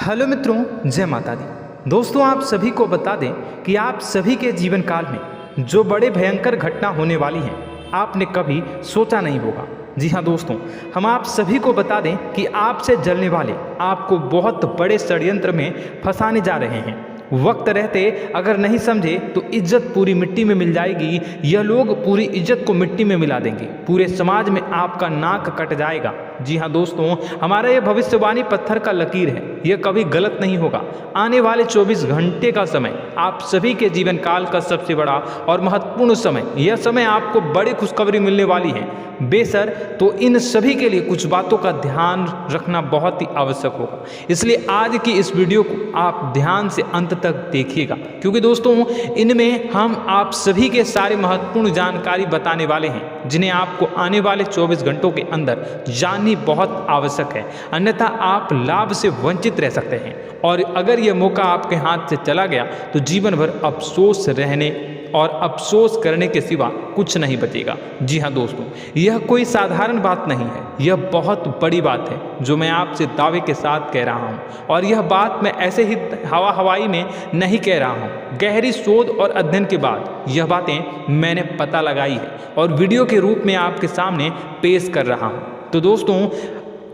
Hello मित्रों, जय माता दी। दोस्तों, आप सभी को बता दें कि आप सभी के जीवन काल में जो बड़े भयंकर घटना होने वाली हैं, आपने कभी सोचा नहीं होगा। जी हाँ दोस्तों, हम आप सभी को बता दें कि आपसे जलने वाले आपको बहुत बड़े षड्यंत्र में फंसाने जा रहे हैं। वक्त रहते अगर नहीं समझे तो इज्जत पूरी मिट्टी में मिल जाएगी। यह लोग पूरी इज्जत को मिट्टी में मिला देंगे। पूरे समाज में आपका नाक कट जाएगा। जी हाँ दोस्तों, हमारा यह भविष्यवाणी पत्थर का लकीर है, यह कभी गलत नहीं होगा। आने वाले 24 घंटे का समय आप सभी के जीवन काल का सबसे बड़ा और महत्वपूर्ण समय। यह समय आपको बड़ी खुशखबरी मिलने वाली है बेसर, तो इन सभी के लिए कुछ बातों का ध्यान रखना बहुत ही आवश्यक होगा। इसलिए आज की इस वीडियो को आप ध्यान से अंत तक देखिएगा, क्योंकि दोस्तों इनमें हम आप सभी के सारे महत्वपूर्ण जानकारी बताने वाले हैं, जिन्हें आपको आने वाले 24 घंटों के अंदर जाननी बहुत आवश्यक है। अन्यथा आप लाभ से वंचित रह सकते हैं, और अगर यह मौका आपके हाथ से चला गया तो जीवन भर अफसोस रहने और अफसोस करने के सिवा कुछ नहीं बचेगा। जी हाँ दोस्तों, यह कोई साधारण बात नहीं है, यह बहुत बड़ी बात है जो मैं आपसे दावे के साथ कह रहा हूँ। और यह बात मैं ऐसे ही हवाई में नहीं कह रहा हूँ। गहरी शोध और अध्ययन के बाद यह बातें मैंने पता लगाई है और वीडियो के रूप में आपके सामने पेश कर रहा हूँ। तो दोस्तों,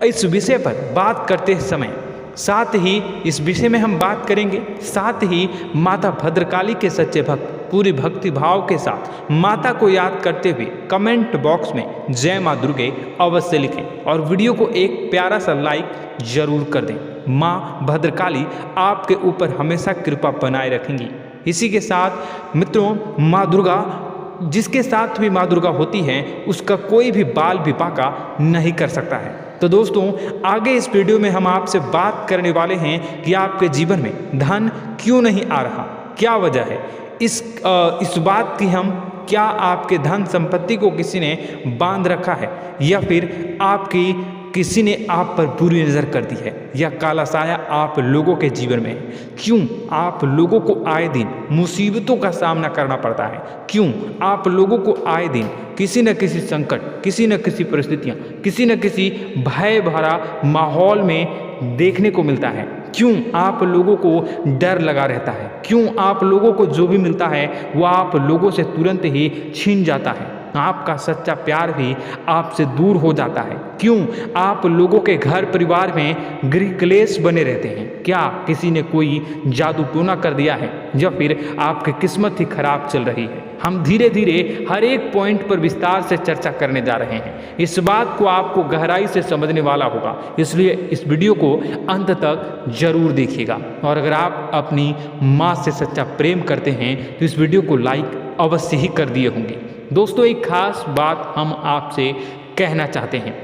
इस विषय पर बात करते समय साथ ही इस विषय में हम बात करेंगे, साथ ही माता भद्रकाली के सच्चे भक्त पूरी भक्ति भाव के साथ माता को याद करते हुए कमेंट बॉक्स में जय माँ दुर्गे अवश्य लिखें और वीडियो को एक प्यारा सा लाइक जरूर कर दें। माँ भद्रकाली आपके ऊपर हमेशा कृपा बनाए रखेंगी। इसी के साथ मित्रों, माँ दुर्गा, जिसके साथ भी माँ दुर्गा होती है उसका कोई भी बाल भी बांका नहीं कर सकता है। तो दोस्तों, आगे इस वीडियो में हम आपसे बात करने वाले हैं कि आपके जीवन में धन क्यों नहीं आ रहा, क्या वजह है इस बात की। हम क्या आपके धन संपत्ति को किसी ने बांध रखा है, या फिर आपकी किसी ने आप पर बुरी नज़र कर दी है, या काला साया आप लोगों के जीवन में है। क्यों आप लोगों को आए दिन मुसीबतों का सामना करना पड़ता है, क्यों आप लोगों को आए दिन किसी न किसी संकट, किसी न किसी परिस्थितियाँ, किसी न किसी भय भरा माहौल में देखने को मिलता है, क्यों आप लोगों को डर लगा रहता है, क्यों आप लोगों को जो भी मिलता है वो आप लोगों से तुरंत ही छीन जाता है, आपका सच्चा प्यार भी आपसे दूर हो जाता है, क्यों आप लोगों के घर परिवार में गृह क्लेश बने रहते हैं। क्या किसी ने कोई जादू टोना कर दिया है, या फिर आपकी किस्मत ही खराब चल रही है। हम धीरे धीरे हर एक पॉइंट पर विस्तार से चर्चा करने जा रहे हैं। इस बात को आपको गहराई से समझने वाला होगा, इसलिए इस वीडियो को अंत तक जरूर देखिएगा। और अगर आप अपनी माँ से सच्चा प्रेम करते हैं तो इस वीडियो को लाइक अवश्य ही कर दिए होंगे। दोस्तों, एक खास बात हम आपसे कहना चाहते हैं।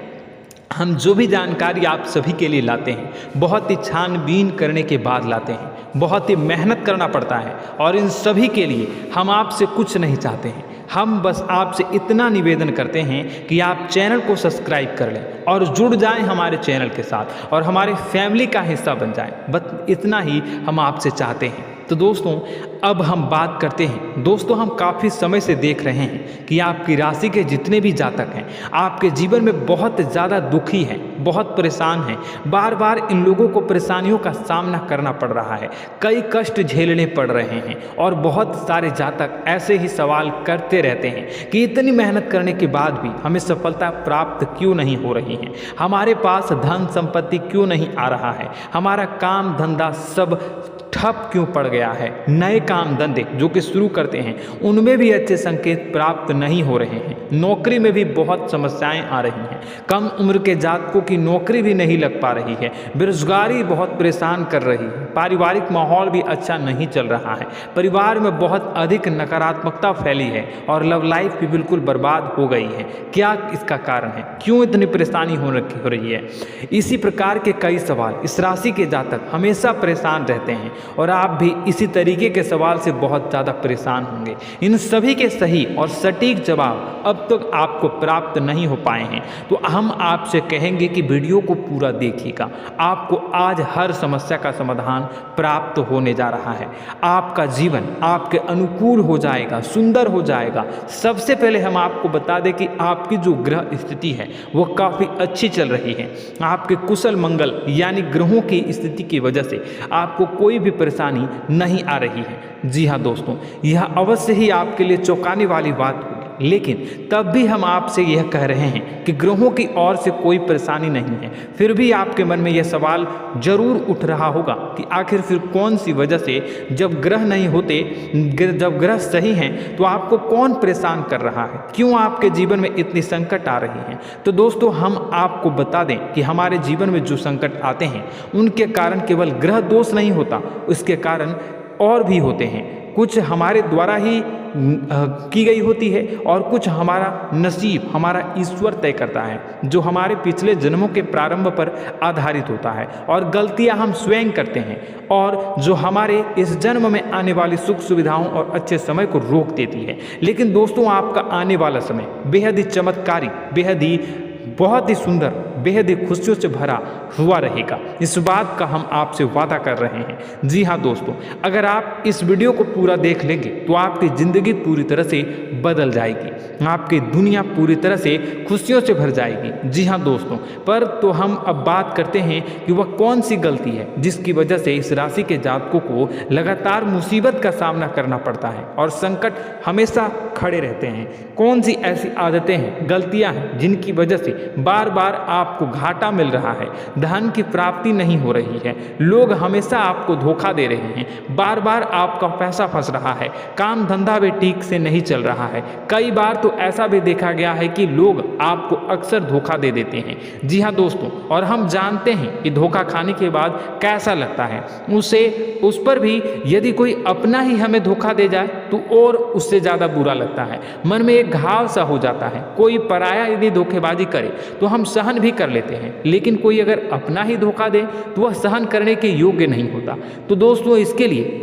हम जो भी जानकारी आप सभी के लिए लाते हैं, बहुत ही छानबीन करने के बाद लाते हैं, बहुत ही मेहनत करना पड़ता है, और इन सभी के लिए हम आपसे कुछ नहीं चाहते हैं। हम बस आपसे इतना निवेदन करते हैं कि आप चैनल को सब्सक्राइब कर लें और जुड़ जाएं हमारे चैनल के साथ और हमारे फैमिली का हिस्सा बन जाएं। बस इतना ही हम आपसे चाहते हैं। तो दोस्तों, अब हम बात करते हैं। दोस्तों, हम काफ़ी समय से देख रहे हैं कि आपकी राशि के जितने भी जातक हैं आपके जीवन में बहुत ज़्यादा दुखी हैं, बहुत परेशान हैं। बार बार इन लोगों को परेशानियों का सामना करना पड़ रहा है, कई कष्ट झेलने पड़ रहे हैं, और बहुत सारे जातक ऐसे ही सवाल करते रहते हैं कि इतनी मेहनत करने के बाद भी हमें सफलता प्राप्त क्यों नहीं हो रही है, हमारे पास धन संपत्ति क्यों नहीं आ रहा है, हमारा काम धंधा सब ठप क्यों पड़ गया है, नए काम धंधे जो कि शुरू करते हैं उनमें भी अच्छे संकेत प्राप्त नहीं हो रहे हैं, नौकरी में भी बहुत समस्याएं आ रही हैं, कम उम्र के जातकों की नौकरी भी नहीं लग पा रही है, बेरोजगारी बहुत परेशान कर रही है, पारिवारिक माहौल भी अच्छा नहीं चल रहा है, परिवार में बहुत अधिक नकारात्मकता फैली है, और लव लाइफ भी बिल्कुल बर्बाद हो गई है। क्या इसका कारण है, क्यों इतनी परेशानी हो रही है? इसी प्रकार के कई सवाल इस राशि के जातक हमेशा परेशान रहते हैं, और आप भी इसी तरीके के सवाल से बहुत ज़्यादा परेशान होंगे। इन सभी के सही और सटीक जवाब अब तक आपको प्राप्त नहीं हो पाए हैं, तो हम आपसे कहेंगे कि वीडियो को पूरा देखिएगा। आपको आज हर समस्या का समाधान प्राप्त होने जा रहा है। आपका जीवन आपके अनुकूल हो जाएगा, सुंदर हो जाएगा। सबसे पहले हम आपको बता दें कि आपकी जो ग्रह स्थिति है वो काफ़ी अच्छी चल रही है। आपके कुशल मंगल यानी ग्रहों की स्थिति की वजह से आपको कोई भी परेशानी नहीं आ रही है। जी हाँ दोस्तों, यह अवश्य ही आपके लिए चौंकाने वाली बात होगी, लेकिन तब भी हम आपसे यह कह रहे हैं कि ग्रहों की ओर से कोई परेशानी नहीं है। फिर भी आपके मन में यह सवाल जरूर उठ रहा होगा कि आखिर फिर कौन सी वजह से, जब ग्रह नहीं होते, जब ग्रह सही हैं, तो आपको कौन परेशान कर रहा है, क्यों आपके जीवन में इतनी संकट आ रही हैं। तो दोस्तों, हम आपको बता दें कि हमारे जीवन में जो संकट आते हैं उनके कारण केवल ग्रह दोष नहीं होता, उसके कारण और भी होते हैं। कुछ हमारे द्वारा ही की गई होती है और कुछ हमारा नसीब, हमारा ईश्वर तय करता है, जो हमारे पिछले जन्मों के प्रारंभ पर आधारित होता है। और गलतियां हम स्वयं करते हैं और जो हमारे इस जन्म में आने वाली सुख सुविधाओं और अच्छे समय को रोक देती है। लेकिन दोस्तों, आपका आने वाला समय बेहद ही चमत्कारी, बेहद ही बहुत ही सुंदर, बेहद ही खुशियों से भरा हुआ रहेगा। इस बात का हम आपसे वादा कर रहे हैं। जी हाँ दोस्तों, अगर आप इस वीडियो को पूरा देख लेंगे तो आपकी ज़िंदगी पूरी तरह से बदल जाएगी, आपकी दुनिया पूरी तरह से खुशियों से भर जाएगी। जी हाँ दोस्तों, पर तो हम अब बात करते हैं कि वह कौन सी गलती है जिसकी वजह से इस राशि के जातकों को लगातार मुसीबत का सामना करना पड़ता है और संकट हमेशा खड़े रहते हैं। कौन सी ऐसी आदतें हैं, गलतियाँ हैं जिनकी वजह से बार बार आपको घाटा मिल रहा है, धन की प्राप्ति नहीं हो रही है, लोग हमेशा आपको धोखा दे रहे हैं, बार बार आपका पैसा फंस रहा है, काम धंधा भी ठीक से नहीं चल रहा है। कई बार तो ऐसा भी देखा गया है कि लोग आपको अक्सर धोखा दे देते हैं। जी हाँ दोस्तों, और हम जानते हैं कि धोखा खाने के बाद कैसा लगता है। उस पर भी यदि कोई अपना ही हमें धोखा दे जाए तो और उससे ज़्यादा बुरा लगता है, मन में एक घाव सा हो जाता है। कोई पराया यदि धोखेबाजी करे तो हम सहन भी कर लेते हैं, लेकिन कोई अगर अपना ही धोखा दे तो वह सहन करने के योग्य नहीं होता। तो दोस्तों, इसके लिए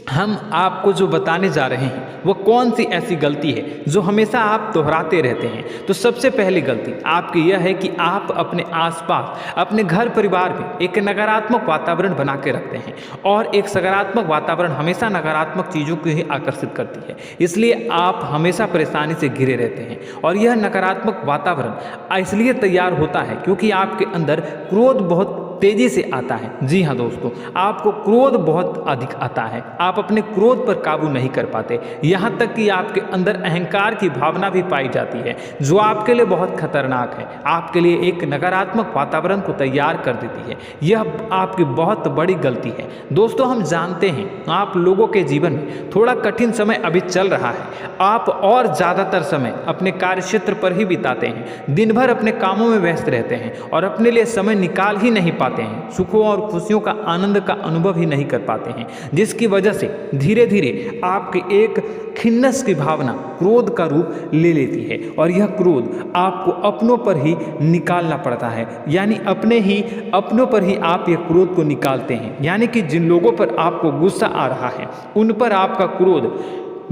हम आपको जो बताने जा रहे हैं वो कौन सी ऐसी गलती है जो हमेशा आप दोहराते रहते हैं। तो सबसे पहली गलती आपकी यह है कि आप अपने आसपास, अपने घर परिवार में एक नकारात्मक वातावरण बना के रखते हैं, और एक सकारात्मक वातावरण हमेशा नकारात्मक चीज़ों को ही आकर्षित करती है। इसलिए आप हमेशा परेशानी से घिरे रहते हैं, और यह नकारात्मक वातावरण इसलिए तैयार होता है क्योंकि आपके अंदर क्रोध बहुत तेजी से आता है। जी हाँ दोस्तों, आपको क्रोध बहुत अधिक आता है, आप अपने क्रोध पर काबू नहीं कर पाते, यहाँ तक कि आपके अंदर अहंकार की भावना भी पाई जाती है, जो आपके लिए बहुत खतरनाक है, आपके लिए एक नकारात्मक वातावरण को तैयार कर देती है। यह आपकी बहुत बड़ी गलती है। दोस्तों, हम जानते हैं आप लोगों के जीवन में थोड़ा कठिन समय अभी चल रहा है, आप और ज़्यादातर समय अपने कार्यक्षेत्र पर ही बिताते हैं, दिन भर अपने कामों में व्यस्त रहते हैं और अपने लिए समय निकाल ही नहीं पाते हैं, सुखों और खुशियों का आनंद का अनुभव ही नहीं कर पाते हैं, जिसकी वजह से धीरे धीरे आपकी एक खिन्नस की भावना क्रोध का रूप ले लेती है, और यह क्रोध आपको अपनों पर ही निकालना पड़ता है। यानी अपनों पर ही आप यह क्रोध को निकालते हैं, यानी कि जिन लोगों पर आपको गुस्सा आ रहा है उन पर आपका क्रोध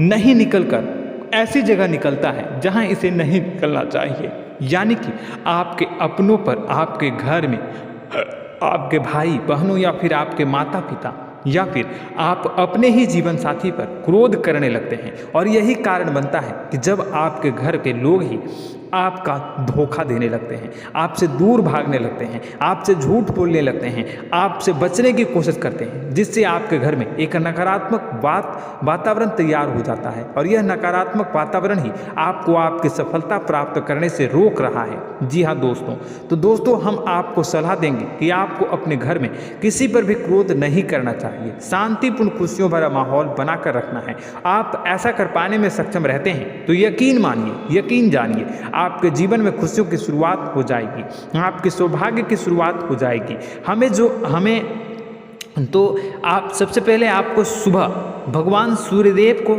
नहीं निकलकर ऐसी जगह निकलता है जहां इसे नहीं निकलना चाहिए। यानी कि आपके अपनों पर, आपके घर में आपके भाई बहनों या फिर आपके माता पिता या फिर आप अपने ही जीवन साथी पर क्रोध करने लगते हैं, और यही कारण बनता है कि जब आपके घर के लोग ही आपका धोखा देने लगते हैं, आपसे दूर भागने लगते हैं, आपसे झूठ बोलने लगते हैं, आपसे बचने की कोशिश करते हैं, जिससे आपके घर में एक नकारात्मक वातावरण तैयार हो जाता है, और यह नकारात्मक वातावरण ही आपको आपकी सफलता प्राप्त करने से रोक रहा है। जी हाँ दोस्तों, तो दोस्तों, हम आपको सलाह देंगे कि आपको अपने घर में किसी पर भी क्रोध नहीं करना चाहिए, शांतिपूर्ण खुशियों भरा माहौल बनाकर रखना है। आप ऐसा कर पाने में सक्षम रहते हैं तो यकीन मानिए, यकीन जानिए, आपके जीवन में खुशियों की शुरुआत हो जाएगी, आपके सौभाग्य की शुरुआत हो जाएगी। तो आप सबसे पहले आपको सुबह भगवान सूर्यदेव को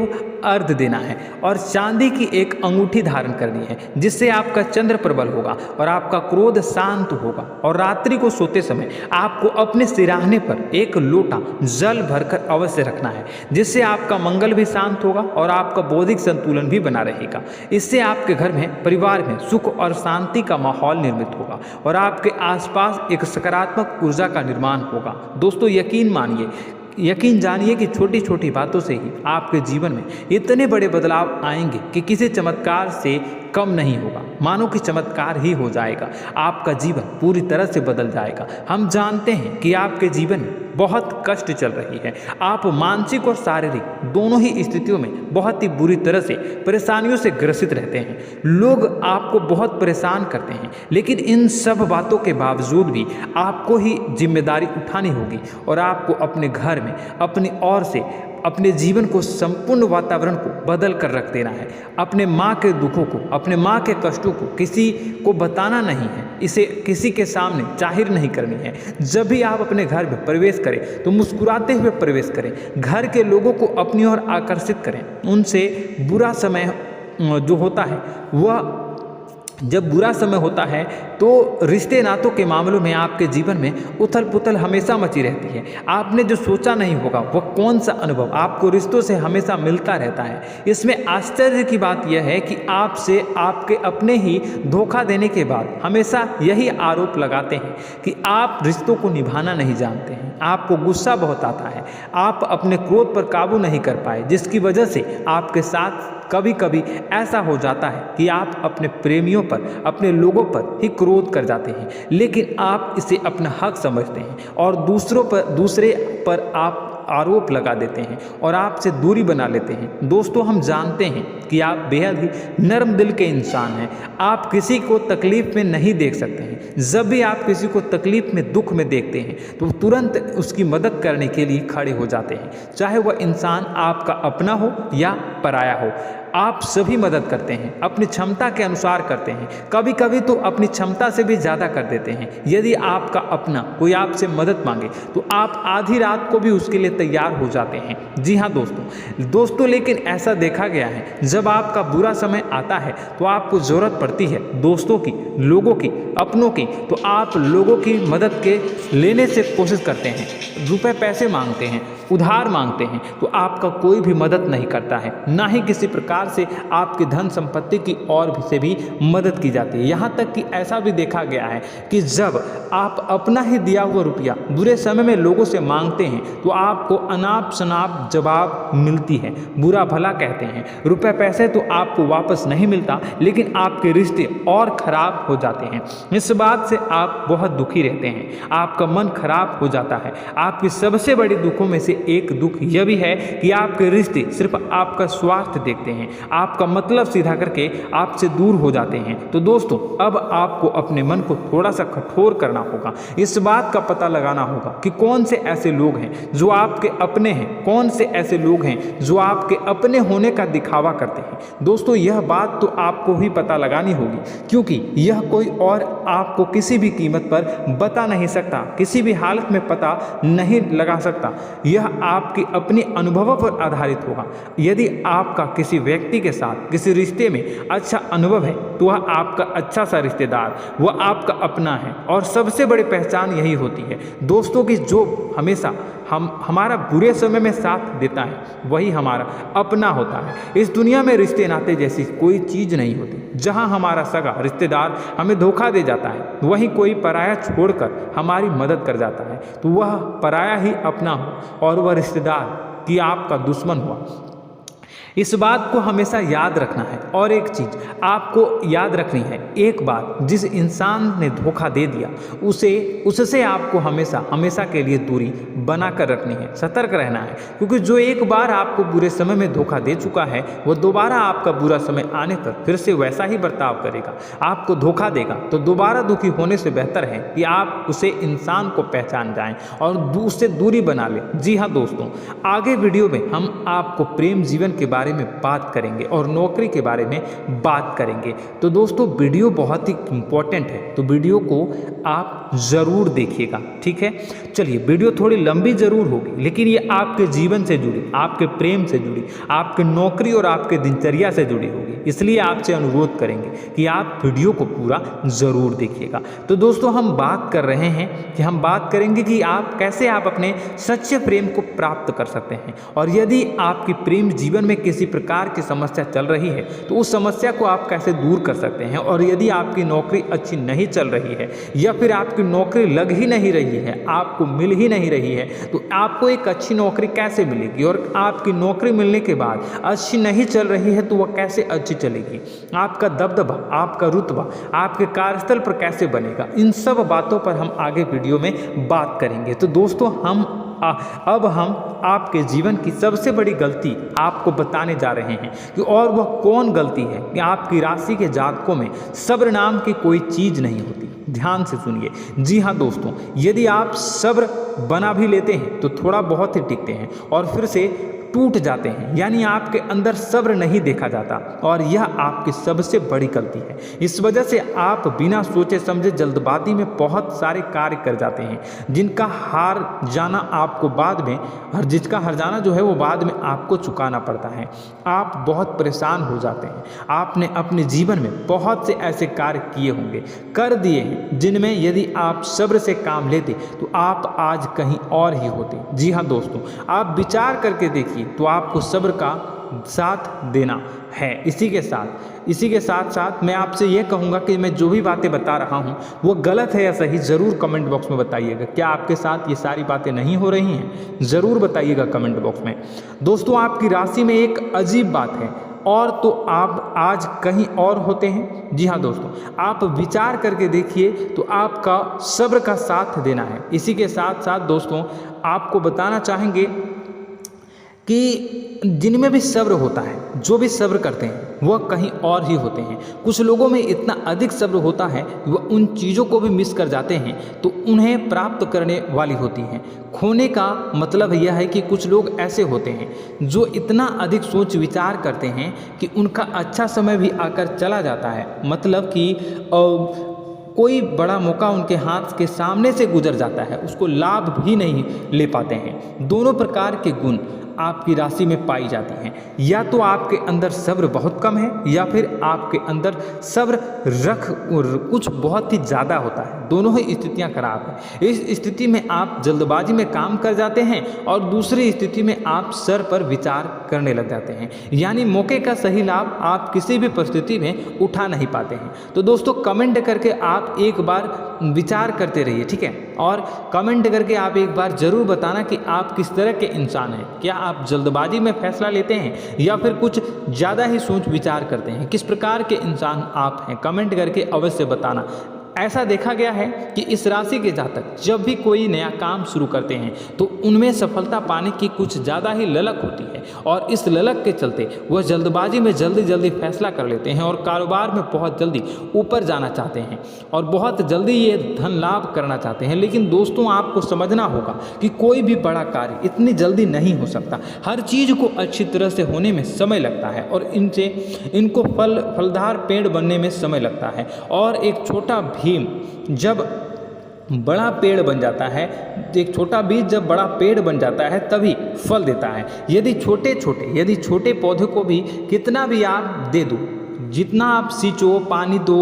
अर्घ देना है और चांदी की एक अंगूठी धारण करनी है, जिससे आपका चंद्र प्रबल होगा और आपका क्रोध शांत होगा। और रात्रि को सोते समय आपको अपने सिरहाने पर एक लोटा जल भरकर अवश्य रखना है, जिससे आपका मंगल भी शांत होगा और आपका बौद्धिक संतुलन भी बना रहेगा। इससे आपके घर में, परिवार में सुख और शांति का माहौल निर्मित होगा और आपके आसपास एक सकारात्मक ऊर्जा का निर्माण होगा। दोस्तों यकीन जानिए कि छोटी छोटी बातों से ही आपके जीवन में इतने बड़े बदलाव आएंगे कि किसी चमत्कार से कम नहीं होगा, मानो कि चमत्कार ही हो जाएगा। आपका जीवन पूरी तरह से बदल जाएगा। हम जानते हैं कि आपके जीवन में बहुत कष्ट चल रही है, आप मानसिक और शारीरिक दोनों ही स्थितियों में बहुत ही बुरी तरह से परेशानियों से ग्रसित रहते हैं। लोग आपको बहुत परेशान करते हैं, लेकिन इन सब बातों के बावजूद भी आपको ही जिम्मेदारी उठानी होगी और आपको अपने घर में अपनी ओर से अपने जीवन को, संपूर्ण वातावरण को बदल कर रख देना है। अपने माँ के दुखों को, अपने माँ के कष्टों को किसी को बताना नहीं है, इसे किसी के सामने जाहिर नहीं करनी है। जब भी आप अपने घर में प्रवेश करें तो मुस्कुराते हुए प्रवेश करें, घर के लोगों को अपनी ओर आकर्षित करें। उनसे बुरा समय जो होता है वह जब बुरा समय होता है तो रिश्ते नातों के मामलों में आपके जीवन में उथल पुथल हमेशा मची रहती है। आपने जो सोचा नहीं होगा वह कौन सा अनुभव आपको रिश्तों से हमेशा मिलता रहता है। इसमें आश्चर्य की बात यह है कि आपसे आपके अपने ही धोखा देने के बाद हमेशा यही आरोप लगाते हैं कि आप रिश्तों को निभाना नहीं जानते हैं, आपको गुस्सा बहुत आता है, आप अपने क्रोध पर काबू नहीं कर पाए, जिसकी वजह से आपके साथ कभी कभी ऐसा हो जाता है कि आप अपने प्रेमियों पर, अपने लोगों पर ही क्रोध कर जाते हैं, लेकिन आप इसे अपना हक समझते हैं और दूसरे पर आप आरोप लगा देते हैं और आपसे दूरी बना लेते हैं। दोस्तों हम जानते हैं कि आप बेहद ही नर्म दिल के इंसान हैं। आप किसी को तकलीफ में नहीं देख सकते हैं। जब भी आप किसी को तकलीफ में, दुख में देखते हैं तो तुरंत उसकी मदद करने के लिए खड़े हो जाते हैं, चाहे वह इंसान आपका अपना हो या पराया हो। आप सभी मदद करते हैं, अपनी क्षमता के अनुसार करते हैं, कभी कभी तो अपनी क्षमता से भी ज़्यादा कर देते हैं। यदि आपका अपना कोई आपसे मदद मांगे तो आप आधी रात को भी उसके लिए तैयार हो जाते हैं। जी हाँ दोस्तों, लेकिन ऐसा देखा गया है जब आपका बुरा समय आता है तो आपको ज़रूरत पड़ती है दोस्तों की, लोगों की, अपनों की, तो आप लोगों की मदद के लेने से कोशिश करते हैं, रुपए पैसे मांगते हैं, उधार मांगते हैं, तो आपका कोई भी मदद नहीं करता है, ना ही किसी प्रकार से आपकी धन संपत्ति की ओर से भी मदद की जाती है। यहाँ तक कि ऐसा भी देखा गया है कि जब आप अपना ही दिया हुआ रुपया बुरे समय में लोगों से मांगते हैं तो आपको अनाप शनाप जवाब मिलती है, बुरा भला कहते हैं। रुपए पैसे तो आपको वापस नहीं मिलता, लेकिन आपके रिश्ते और खराब हो जाते हैं। इस बात से आप बहुत दुखी रहते हैं, आपका मन खराब हो जाता है। आपकी सबसे बड़ी दुखों में से एक दुख यह भी है कि आपके रिश्ते सिर्फ आपका स्वार्थ देखते हैं, आपका मतलब सीधा करके आपसे दूर हो जाते हैं। तो दोस्तों अब आपको अपने मन को थोड़ा सा कठोर करना होगा, इस बात का पता लगाना होगा कि कौन से ऐसे लोग हैं जो आपके अपने हैं, कौन से ऐसे लोग हैं जो आपके अपने होने का दिखावा करते हैं। दोस्तों यह बात तो आपको ही पता लगानी होगी, क्योंकि यह कोई और आपको किसी भी कीमत पर बता नहीं सकता, किसी भी हालत में पता नहीं लगा सकता। यह आपके अपने अनुभवों पर आधारित होगा। यदि आपका किसी व्यक्ति के साथ किसी रिश्ते में अच्छा अनुभव है तो वह आपका अच्छा सा रिश्तेदार, वह आपका अपना है, और सबसे बड़ी पहचान यही होती है दोस्तों की, जो हमेशा हमारा बुरे समय में साथ देता है वही हमारा अपना होता है। इस दुनिया में रिश्ते नाते जैसी कोई चीज़ नहीं होती। जहां हमारा सगा रिश्तेदार हमें धोखा दे जाता है, वहीं कोई पराया छोड़कर हमारी मदद कर जाता है, तो वह पराया ही अपना हो और वह रिश्तेदार कि आपका दुश्मन हुआ। इस बात को हमेशा याद रखना है। और एक चीज़ आपको याद रखनी है, एक बात, जिस इंसान ने धोखा दे दिया उससे आपको हमेशा के लिए दूरी बना कर रखनी है, सतर्क रहना है, क्योंकि जो एक बार आपको बुरे समय में धोखा दे चुका है वह दोबारा आपका बुरा समय आने पर फिर से वैसा ही बर्ताव करेगा, आपको धोखा देगा। तो दोबारा दुखी होने से बेहतर है कि आप उसे इंसान को पहचान जाएं और उससे दूरी बना लें। जी हाँ दोस्तों, आगे वीडियो में हम आपको प्रेम जीवन के बारे बारे में बात करेंगे और नौकरी के बारे में बात करेंगे। तो दोस्तों वीडियो बहुत ही इम्पोर्टेंट है, तो वीडियो को आप ज़रूर देखिएगा, ठीक है। चलिए, वीडियो थोड़ी लंबी ज़रूर होगी, लेकिन ये आपके जीवन से जुड़ी, आपके प्रेम से जुड़ी, आपके नौकरी और आपके दिनचर्या से जुड़ी होगी, इसलिए आपसे अनुरोध करेंगे कि आप वीडियो को पूरा ज़रूर देखिएगा। तो दोस्तों, हम बात कर रहे हैं कि हम बात करेंगे कि आप कैसे आप अपने सच्चे प्रेम को प्राप्त कर सकते हैं, और यदि आपकी प्रेम जीवन में किसी प्रकार की समस्या चल रही है तो उस समस्या को आप कैसे दूर कर सकते हैं, और यदि आपकी नौकरी अच्छी नहीं चल रही है या फिर आपकी नौकरी लग ही नहीं रही है, आपको मिल ही नहीं रही है, तो आपको एक अच्छी नौकरी कैसे मिलेगी, और आपकी नौकरी मिलने के बाद अच्छी नहीं चल रही है तो वह कैसे अच्छी चलेगी, आपका दबदबा, आपका रुतबा आपके कार्यस्थल पर कैसे बनेगा, इन सब बातों पर हम आगे वीडियो में बात करेंगे। तो दोस्तों, अब हम आपके जीवन की सबसे बड़ी गलती आपको बताने जा रहे हैं कि और वह कौन गलती है कि आपकी राशि के जातकों में सब्र नाम की कोई चीज़ नहीं होती। ध्यान से सुनिए। जी हाँ दोस्तों, यदि आप सब्र बना भी लेते हैं तो थोड़ा बहुत ही टिकते हैं और फिर से टूट जाते हैं, यानी आपके अंदर सब्र नहीं देखा जाता, और यह आपकी सबसे बड़ी गलती है। इस वजह से आप बिना सोचे समझे जल्दबाजी में बहुत सारे कार्य कर जाते हैं, जिनका हार जाना आपको बाद में, और जिसका हर जाना जो है वो बाद में आपको चुकाना पड़ता है। आप बहुत परेशान हो जाते हैं। आपने अपने जीवन में बहुत से ऐसे कार्य किए होंगे, कर दिए हैं, जिनमें यदि आप सब्र से काम लेते तो आप आज कहीं और ही होते। जी हाँ दोस्तों, आप विचार करके देखिए तो आपको सब्र का साथ देना है। इसी के साथ साथ मैं आपसे ये कहूँगा कि मैं जो भी बातें बता रहा हूँ वो गलत है या सही, ज़रूर कमेंट बॉक्स में बताइएगा। क्या आपके साथ ये सारी बातें नहीं हो रही हैं? ज़रूर बताइएगा कमेंट बॉक्स में। दोस्तों, आपकी राशि में एक अजीब बात है, और तो आप आज कहीं और होते हैं। जी हाँ दोस्तों, आप विचार करके देखिए तो आपका सब्र का साथ देना है। इसी के साथ साथ दोस्तों, आपको बताना चाहेंगे कि जिनमें भी सब्र होता है, जो भी सब्र करते हैं वह कहीं और ही होते हैं। कुछ लोगों में इतना अधिक सब्र होता है कि वह उन चीज़ों को भी मिस कर जाते हैं तो उन्हें प्राप्त करने वाली होती हैं। खोने का मतलब यह है कि कुछ लोग ऐसे होते हैं जो इतना अधिक सोच विचार करते हैं कि उनका अच्छा समय भी आकर चला जाता है, मतलब कि कोई बड़ा मौका उनके हाथ के सामने से गुजर जाता है, उसको लाभ भी नहीं ले पाते हैं। दोनों प्रकार के गुण आपकी राशि में पाई जाती हैं। या तो आपके अंदर सब्र बहुत कम है, या फिर आपके अंदर सब्र कुछ बहुत ही ज़्यादा होता है। दोनों ही स्थितियां खराब है। इस स्थिति में आप जल्दबाजी में काम कर जाते हैं, और दूसरी स्थिति में आप सर पर विचार करने लग जाते हैं, यानी मौके का सही लाभ आप किसी भी परिस्थिति में उठा नहीं पाते हैं। तो दोस्तों, कमेंट करके आप एक बार विचार करते रहिए, ठीक है, और कमेंट करके आप एक बार ज़रूर बताना कि आप किस तरह के इंसान हैं। क्या आप जल्दबाजी में फैसला लेते हैं या फिर कुछ ज़्यादा ही सोच विचार करते हैं? किस प्रकार के इंसान आप हैं? कमेंट करके अवश्य बताना। ऐसा देखा गया है कि इस राशि के जातक जब भी कोई नया काम शुरू करते हैं तो उनमें सफलता पाने की कुछ ज़्यादा ही ललक होती है, और इस ललक के चलते वह जल्दबाजी में जल्दी फैसला कर लेते हैं और कारोबार में बहुत जल्दी ऊपर जाना चाहते हैं और बहुत जल्दी ये धन लाभ करना चाहते हैं। लेकिन दोस्तों, आपको समझना होगा कि कोई भी बड़ा कार्य इतनी जल्दी नहीं हो सकता। हर चीज़ को अच्छी तरह से होने में समय लगता है, और इनको फलदार पेड़ बनने में समय लगता है। और एक छोटा भीम जब बड़ा पेड़ बन जाता है, एक छोटा बीज जब बड़ा पेड़ बन जाता है तभी फल देता है। यदि छोटे पौधे को भी कितना भी आप दे दो, जितना आप सींचो, पानी दो,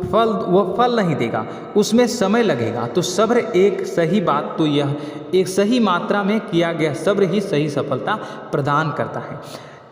वह फल नहीं देगा, उसमें समय लगेगा। तो सब्र एक सही बात, तो यह एक सही मात्रा में किया गया सब्र ही सही सफलता प्रदान करता है,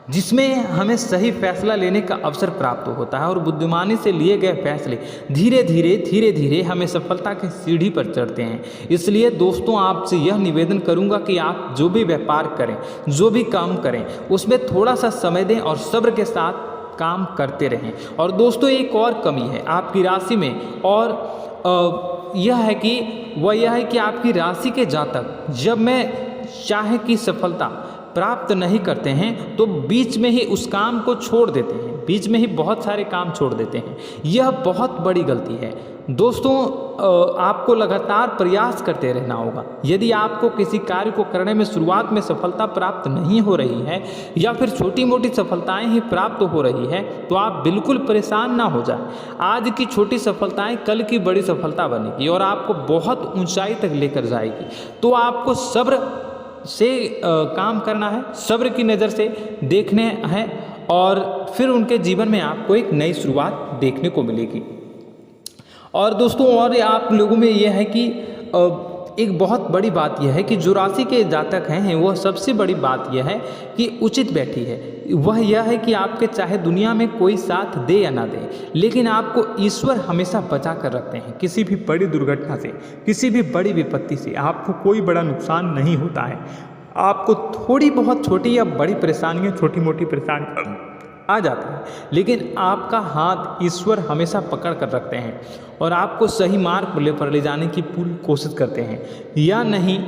जिसमें हमें सही फैसला लेने का अवसर प्राप्त होता है, और बुद्धिमानी से लिए गए फैसले धीरे धीरे हमें सफलता की सीढ़ी पर चढ़ते हैं। इसलिए दोस्तों, आपसे यह निवेदन करूंगा कि आप जो भी व्यापार करें, जो भी काम करें, उसमें थोड़ा सा समय दें और सब्र के साथ काम करते रहें। और दोस्तों, एक और कमी है आपकी राशि में, और यह है कि आपकी राशि के जातक जब में चाहे की सफलता प्राप्त नहीं करते हैं तो बीच में ही उस काम को छोड़ देते हैं, बीच में ही बहुत सारे काम छोड़ देते हैं। यह बहुत बड़ी गलती है दोस्तों। आपको लगातार प्रयास करते रहना होगा। यदि आपको किसी कार्य को करने में शुरुआत में सफलता प्राप्त नहीं हो रही है या फिर छोटी मोटी सफलताएं ही प्राप्त हो रही है तो आप बिल्कुल परेशान ना हो जाए। आज की छोटी सफलताएं कल की बड़ी सफलता बनेगी और आपको बहुत ऊंचाई तक लेकर जाएगी। तो आपको सब्र से काम करना है, सब्र की नज़र से देखने हैं और फिर उनके जीवन में आपको एक नई शुरुआत देखने को मिलेगी। और दोस्तों और आप लोगों में यह है कि एक बहुत बड़ी बात यह है कि जो राशि के जातक हैं वह सबसे बड़ी बात यह है कि उचित बैठी है। वह यह है कि आपके चाहे दुनिया में कोई साथ दे या ना दे, लेकिन आपको ईश्वर हमेशा बचा कर रखते हैं। किसी भी बड़ी दुर्घटना से, किसी भी बड़ी विपत्ति से आपको कोई बड़ा नुकसान नहीं होता है। आपको थोड़ी बहुत छोटी या बड़ी परेशानियाँ, छोटी मोटी परेशानी आ जाता है, लेकिन आपका हाथ ईश्वर हमेशा पकड़ कर रखते हैं और आपको सही मार्ग पर ले जाने की पूरी कोशिश करते हैं। या नहीं,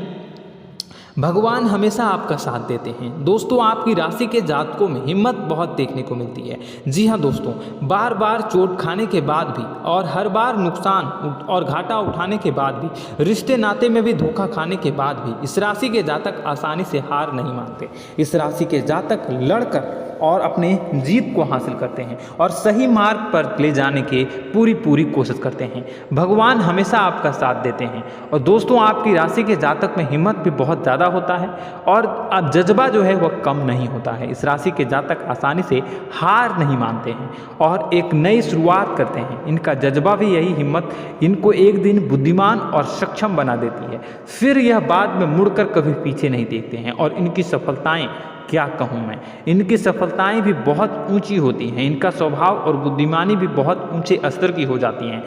भगवान हमेशा आपका साथ देते हैं। दोस्तों आपकी राशि के जातकों में हिम्मत बहुत देखने को मिलती है। जी हाँ दोस्तों, बार बार चोट खाने के बाद भी और हर बार नुकसान और घाटा उठाने के बाद भी, रिश्ते नाते में भी धोखा खाने के बाद भी इस राशि के जातक आसानी से हार नहीं मानते। इस राशि के जातक लड़कर और अपने जीत को हासिल करते हैं और सही मार्ग पर ले जाने की पूरी कोशिश करते हैं। भगवान हमेशा आपका साथ देते हैं। और दोस्तों आपकी राशि के जातक में हिम्मत भी बहुत ज़्यादा होता है और अब जज्बा जो है वह कम नहीं होता है। इस राशि के जातक आसानी से हार नहीं मानते हैं और एक नई शुरुआत करते हैं। इनका जज्बा भी यही हिम्मत इनको एक दिन बुद्धिमान और सक्षम बना देती है। फिर यह बाद में मुड़कर कभी पीछे नहीं देखते हैं और इनकी सफलताएं क्या कहूँ मैं, इनकी सफलताएं भी बहुत ऊंची होती हैं। इनका स्वभाव और बुद्धिमानी भी बहुत ऊंचे स्तर की हो जाती हैं।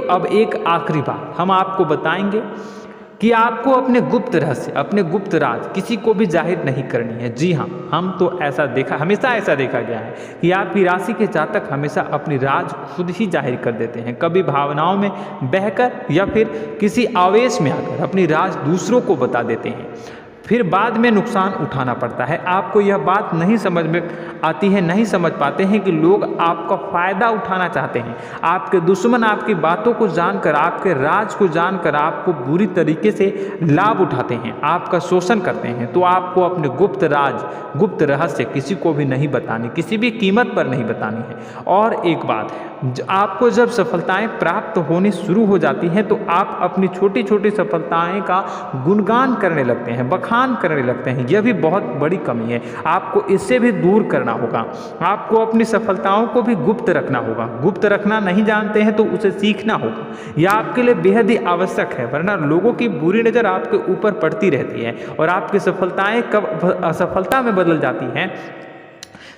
अब एक आखिरी बात हम आपको बताएंगे कि आपको अपने गुप्त रहस्य, अपने गुप्त राज किसी को भी जाहिर नहीं करनी है। जी हाँ, हम तो हमेशा ऐसा देखा गया है कि आपकी राशि के जातक हमेशा अपनी राज खुद ही जाहिर कर देते हैं। कभी भावनाओं में बहकर या फिर किसी आवेश में आकर अपनी राज दूसरों को बता देते हैं, फिर बाद में नुकसान उठाना पड़ता है। आपको यह बात नहीं समझ में आती है, नहीं समझ पाते हैं कि लोग आपका फ़ायदा उठाना चाहते हैं। आपके दुश्मन आपकी बातों को जानकर, आपके राज को जानकर आपको बुरी तरीके से लाभ उठाते हैं, आपका शोषण करते हैं। तो आपको अपने गुप्त राज, गुप्त रहस्य किसी को भी नहीं बतानी, किसी भी कीमत पर नहीं बतानी है। और एक बात, आपको जब सफलताएं प्राप्त होनी शुरू हो जाती हैं तो आप अपनी छोटी छोटी सफलताएं का गुणगान करने लगते हैं, बखान करने लगते हैं। यह भी बहुत बड़ी कमी है, आपको इससे भी दूर करना होगा। आपको अपनी सफलताओं को भी गुप्त रखना होगा। गुप्त रखना नहीं जानते हैं तो उसे सीखना होगा। यह आपके लिए बेहद ही आवश्यक है, वरना लोगों की बुरी नज़र आपके ऊपर पड़ती रहती है और आपकी सफलताएं कब असफलता में बदल जाती हैं,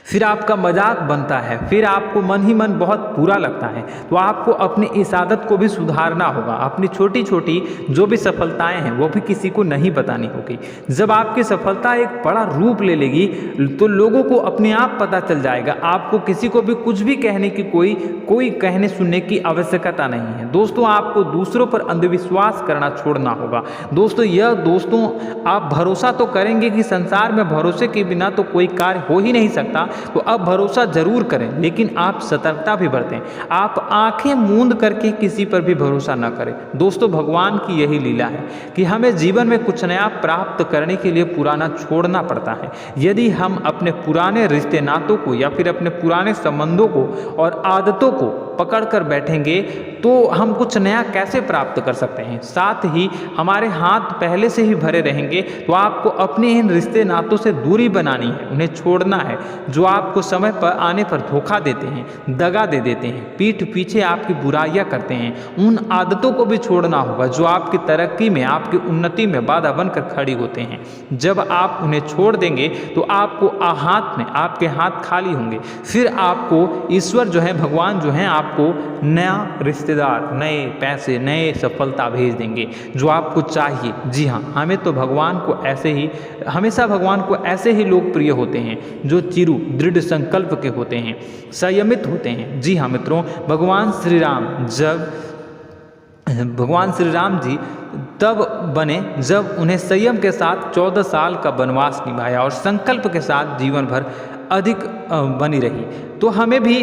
फिर आपका मजाक बनता है, फिर आपको मन ही मन बहुत बुरा लगता है। तो आपको अपनी इस आदत को भी सुधारना होगा। अपनी छोटी छोटी जो भी सफलताएं हैं वो भी किसी को नहीं बतानी होगी। जब आपकी सफलता एक बड़ा रूप ले लेगी तो लोगों को अपने आप पता चल जाएगा। आपको किसी को भी कुछ भी कहने की कोई कहने सुनने की आवश्यकता नहीं है। दोस्तों आपको दूसरों पर अंधविश्वास करना छोड़ना होगा। दोस्तों आप भरोसा तो करेंगे कि संसार में भरोसे के बिना तो कोई कार्य हो ही नहीं सकता, तो अब भरोसा जरूर करें, लेकिन आप सतर्कता भी बरतें। आप आंखें मूंद करके किसी पर भी भरोसा न करें। दोस्तों भगवान की यही लीला है कि हमें जीवन में कुछ नया प्राप्त करने के लिए पुराना छोड़ना पड़ता है। यदि हम अपने पुराने रिश्ते नातों को या फिर अपने पुराने संबंधों को और आदतों को पकड़ कर बैठेंगे तो हम कुछ नया कैसे प्राप्त कर सकते हैं। साथ ही हमारे हाथ पहले से ही भरे रहेंगे। तो आपको अपने इन रिश्ते नातों से दूरी बनानी है, उन्हें छोड़ना है जो आपको समय पर आने पर धोखा देते हैं, दगा दे देते हैं, पीठ पीछे आपकी बुराइयां करते हैं। उन आदतों को भी छोड़ना होगा जो आपकी तरक्की में, आपकी उन्नति में बाधा बनकर खड़ी होते हैं। जब आप उन्हें छोड़ देंगे तो आपको आपके हाथ खाली होंगे। फिर आपको ईश्वर जो है, भगवान जो है, आपको नया रिश्तेदार, नए पैसे, नए सफलता भेज देंगे जो आपको चाहिए। जी हाँ, हमें तो हमेशा भगवान को ऐसे ही लोग प्रिय होते हैं जो चिरु दृढ़ संकल्प के होते हैं, संयमित होते हैं। जी हाँ मित्रों, भगवान श्री राम जी तब बने जब उन्हें संयम के साथ 14 साल का वनवास निभाया और संकल्प के साथ जीवन भर अधिक बनी रही। तो हमें भी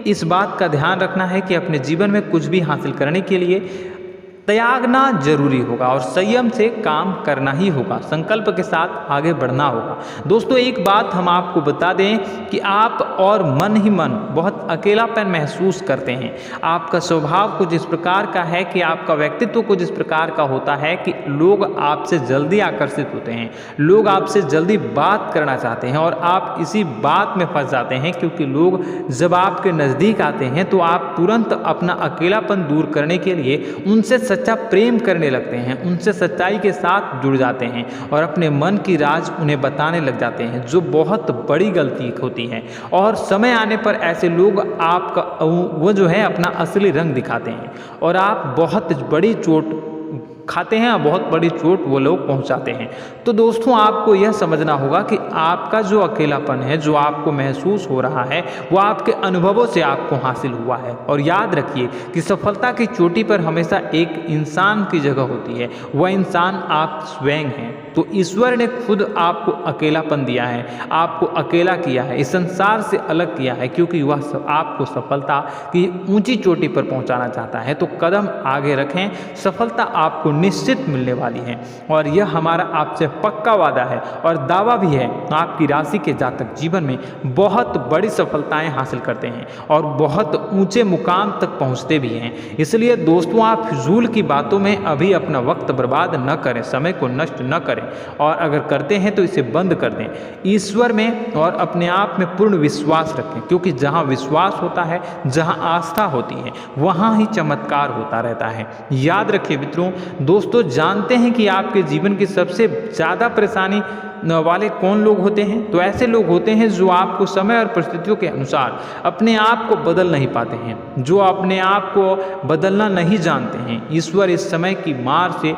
इस बात का ध्यान रखना है कि अपने जीवन में कुछ भी हासिल करने के लिए त्यागना जरूरी होगा और संयम से काम करना ही होगा, संकल्प के साथ आगे बढ़ना होगा। दोस्तों एक बात हम आपको बता दें कि आप और मन ही मन बहुत अकेलापन महसूस करते हैं। आपका स्वभाव कुछ इस प्रकार का है कि आपका व्यक्तित्व कुछ इस प्रकार का होता है कि लोग आपसे जल्दी आकर्षित होते हैं, लोग आपसे जल्दी बात करना चाहते हैं और आप इसी बात में फंस जाते हैं, क्योंकि लोग जब आपके नज़दीक आते हैं तो आप तुरंत अपना अकेलापन दूर करने के लिए उनसे सच्चा प्रेम करने लगते हैं, उनसे सच्चाई के साथ जुड़ जाते हैं और अपने मन की राज उन्हें बताने लग जाते हैं, जो बहुत बड़ी गलती होती है। और समय आने पर ऐसे लोग आपका वो जो है अपना असली रंग दिखाते हैं और आप बहुत बड़ी चोट खाते हैं और बहुत बड़ी चोट वो लोग पहुंचाते हैं। तो दोस्तों आपको यह समझना होगा कि आपका जो अकेलापन है, जो आपको महसूस हो रहा है, वो आपके अनुभवों से आपको हासिल हुआ है। और याद रखिए कि सफलता की चोटी पर हमेशा एक इंसान की जगह होती है, वह इंसान आप स्वयं हैं। तो ईश्वर ने खुद आपको अकेलापन दिया है, आपको अकेला किया है, इस संसार से अलग किया है, क्योंकि वह आपको सफलता की ऊंची चोटी पर पहुंचाना चाहता है। तो कदम आगे रखें, सफलता आपको निश्चित मिलने वाली है और यह हमारा आपसे पक्का वादा है और दावा भी है। आपकी राशि के जातक जीवन में बहुत बड़ी सफलताएं हासिल करते हैं और बहुत ऊंचे मुकाम तक पहुंचते भी हैं। इसलिए दोस्तों आप फिजूल की बातों में अभी अपना वक्त बर्बाद न करें, समय को नष्ट न करें और अगर करते हैं तो इसे बंद कर दें। ईश्वर में और अपने आप में पूर्ण विश्वास रखें, क्योंकि जहां विश्वास होता है, जहां आस्था होती है, वहां ही चमत्कार होता रहता है। याद रखिए मित्रों, दोस्तों जानते हैं कि आपके जीवन की सबसे ज़्यादा परेशानी वाले कौन लोग होते हैं? तो ऐसे लोग होते हैं जो आपको समय और परिस्थितियों के अनुसार अपने आप को बदल नहीं पाते हैं, जो अपने आप को बदलना नहीं जानते हैं। ईश्वर इस समय की मार से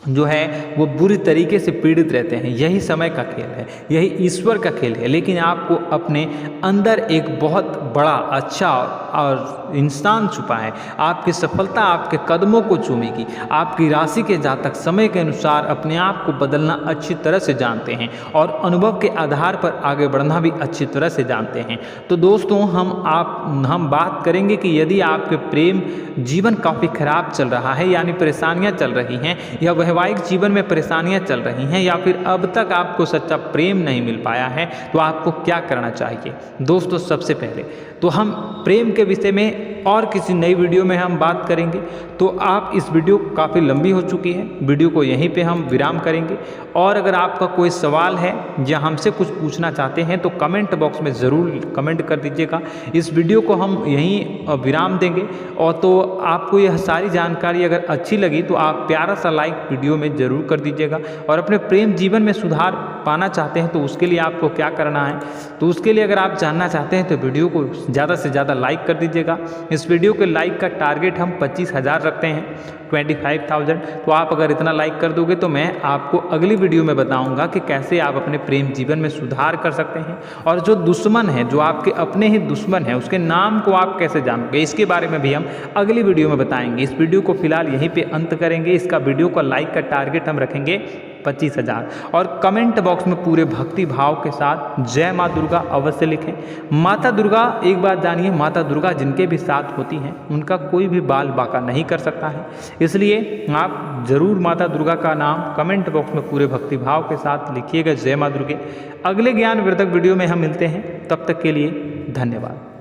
जो है वो बुरी तरीके से पीड़ित रहते हैं। यही समय का खेल है, यही ईश्वर का खेल है। लेकिन आपको अपने अंदर एक बहुत बड़ा अच्छा और इंसान छुपा है। आपकी सफलता आपके कदमों को चूमेगी। आपकी राशि के जातक समय के अनुसार अपने आप को बदलना अच्छी तरह से जानते हैं और अनुभव के आधार पर आगे बढ़ना भी अच्छी तरह से जानते हैं। तो दोस्तों हम बात करेंगे कि यदि आपके प्रेम जीवन काफ़ी खराब चल रहा है, यानी परेशानियां चल रही हैं, या वैवाहिक जीवन में परेशानियां चल रही हैं, या फिर अब तक आपको सच्चा प्रेम नहीं मिल पाया है, तो आपको क्या करना चाहिए? दोस्तों सबसे पहले तो हम प्रेम के विषय में और किसी नई वीडियो में हम बात करेंगे। तो आप इस वीडियो काफ़ी लंबी हो चुकी है, वीडियो को यहीं पे हम विराम करेंगे। और अगर आपका कोई सवाल है या हमसे कुछ पूछना चाहते हैं तो कमेंट बॉक्स में ज़रूर कमेंट कर दीजिएगा। इस वीडियो को हम यहीं विराम देंगे। और तो आपको यह सारी जानकारी अगर अच्छी लगी तो आप प्यारा सा लाइक वीडियो में ज़रूर कर दीजिएगा। और अपने प्रेम जीवन में सुधार पाना चाहते हैं तो उसके लिए आपको क्या करना है, तो उसके लिए अगर आप जानना चाहते हैं तो वीडियो को ज़्यादा से ज़्यादा लाइक कर दीजिएगा। इस वीडियो के लाइक का टारगेट हम 25,000 रखते हैं, 25,000। तो आप अगर इतना लाइक कर दोगे तो मैं आपको अगली वीडियो में बताऊंगा कि कैसे आप अपने प्रेम जीवन में सुधार कर सकते हैं। और जो दुश्मन है, जो आपके अपने ही दुश्मन है, उसके नाम को आप कैसे जानोगे, इसके बारे में भी हम अगली वीडियो में बताएंगे। इस वीडियो को फिलहाल यहीं पे अंत करेंगे। इसका वीडियो का लाइक का टारगेट हम रखेंगे 25,000। और कमेंट बॉक्स में पूरे भक्ति भाव के साथ जय माँ दुर्गा अवश्य लिखें। माता दुर्गा, एक बात जानिए, माता दुर्गा जिनके भी साथ होती हैं उनका कोई भी बाल बांका नहीं कर सकता है। इसलिए आप जरूर माता दुर्गा का नाम कमेंट बॉक्स में पूरे भक्ति भाव के साथ लिखिएगा, जय माँ दुर्गे। अगले ज्ञानवर्धक वीडियो में हम मिलते हैं, तब तक के लिए धन्यवाद।